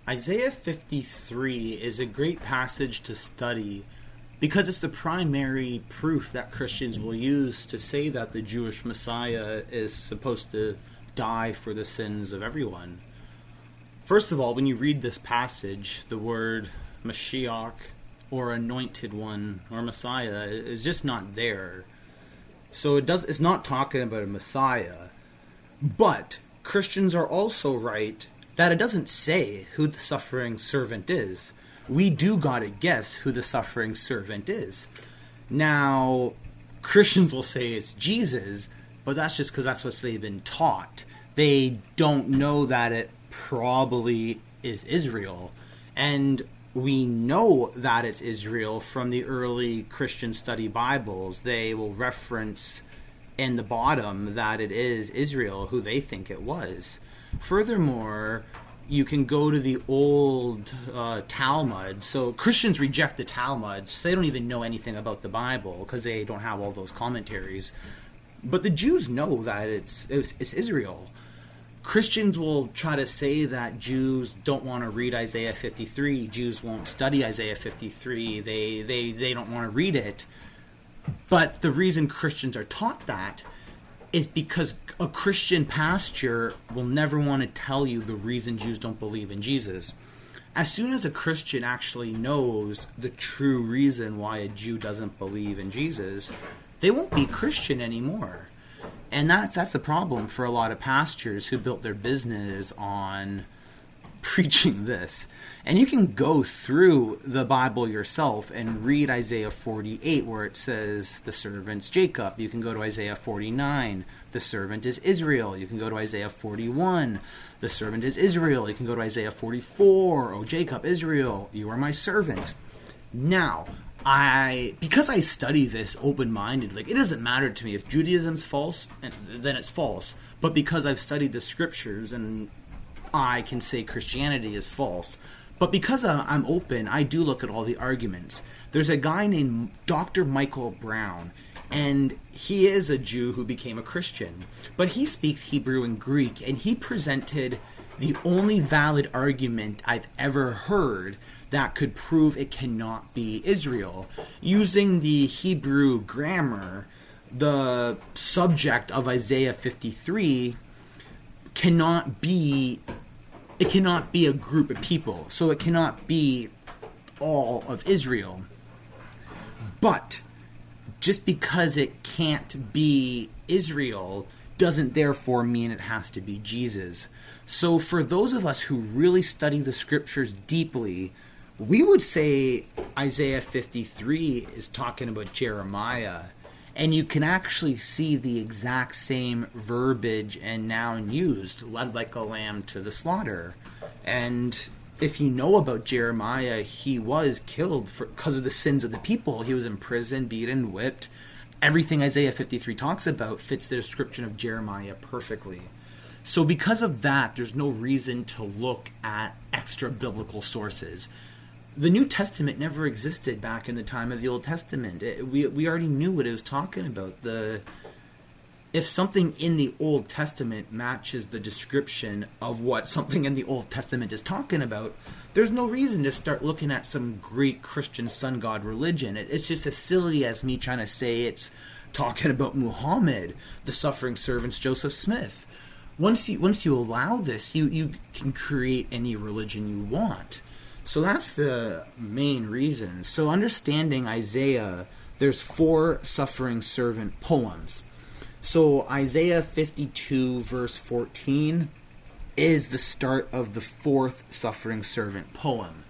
Isaiah 53 is a great passage to study because it's the primary proof that Christians will use to say that the Jewish Messiah is supposed to die for the sins of everyone. First of all, when you read this passage, the word Mashiach or Anointed One or Messiah is just not there. So it's not talking about a Messiah. But Christians are also right that it doesn't say who the suffering servant is. We do gotta guess who the suffering servant is. Now, Christians will say it's Jesus, but that's just because that's what they've been taught. They don't know that it probably is Israel. And we know that it's Israel from the early Christian study Bibles. They will reference in the bottom that it is Israel who they think it was. Furthermore, you can go to the old Talmud. So Christians reject the Talmud. So they don't even know anything about the Bible because they don't have all those commentaries. But the Jews know that it's Israel. Christians will try to say that Jews don't want to read Isaiah 53. Jews won't study Isaiah 53. They don't want to read it. But the reason Christians are taught that is because a Christian pastor will never want to tell you the reason Jews don't believe in Jesus. As soon as a Christian actually knows the true reason why a Jew doesn't believe in Jesus, they won't be Christian anymore. And that's a problem for a lot of pastors who built their business on preaching this. And you can go through the Bible yourself and read Isaiah 48 where it says the servant's Jacob. You can go to Isaiah 49, the servant is Israel. You can go to Isaiah 41, the servant is Israel. You can go to Isaiah 44, O Jacob, Israel, you are my servant. Now, because I study this open-minded, like, it doesn't matter to me if Judaism's false, then it's false. But because I've studied the scriptures, and I can say Christianity is false. But because I'm open, I do look at all the arguments. There's a guy named Dr. Michael Brown, and he is a Jew who became a Christian. But he speaks Hebrew and Greek, and he presented the only valid argument I've ever heard that could prove it cannot be Israel. Using the Hebrew grammar, the subject of Isaiah 53 cannot be a group of people. So it cannot be all of Israel. But just because it can't be Israel doesn't therefore mean it has to be Jesus. So for those of us who really study the scriptures deeply, we would say Isaiah 53 is talking about Jeremiah. And you can actually see the exact same verbiage and noun used, led like a lamb to the slaughter. And if you know about Jeremiah, he was killed because of the sins of the people. He was imprisoned, beaten, whipped. Everything Isaiah 53 talks about fits the description of Jeremiah perfectly. So because of that, there's no reason to look at extra biblical sources. The New Testament never existed back in the time of the Old Testament. We already knew what it was talking about. If something in the Old Testament matches the description of what something in the Old Testament is talking about, there's no reason to start looking at some Greek Christian sun god religion. It's just as silly as me trying to say it's talking about Muhammad, the suffering servant's Joseph Smith. Once you allow this, you can create any religion you want. So that's the main reason. So understanding Isaiah, there's 4 suffering servant poems. So Isaiah 52 verse 14 is the start of the 4th suffering servant poem.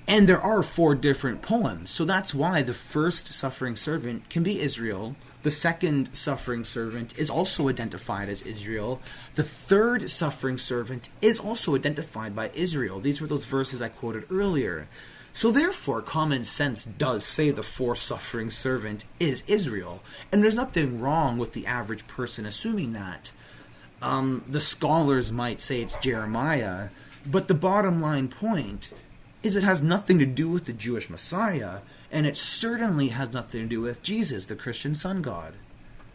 And there are 4 different poems. So that's why the first suffering servant can be Israel. The second suffering servant is also identified as Israel. The third suffering servant is also identified by Israel. These were those verses I quoted earlier. So therefore, common sense does say the 4th suffering servant is Israel. And there's nothing wrong with the average person assuming that. The scholars might say it's Jeremiah, but the bottom line point is it has nothing to do with the Jewish Messiah, and it certainly has nothing to do with Jesus, the Christian sun god.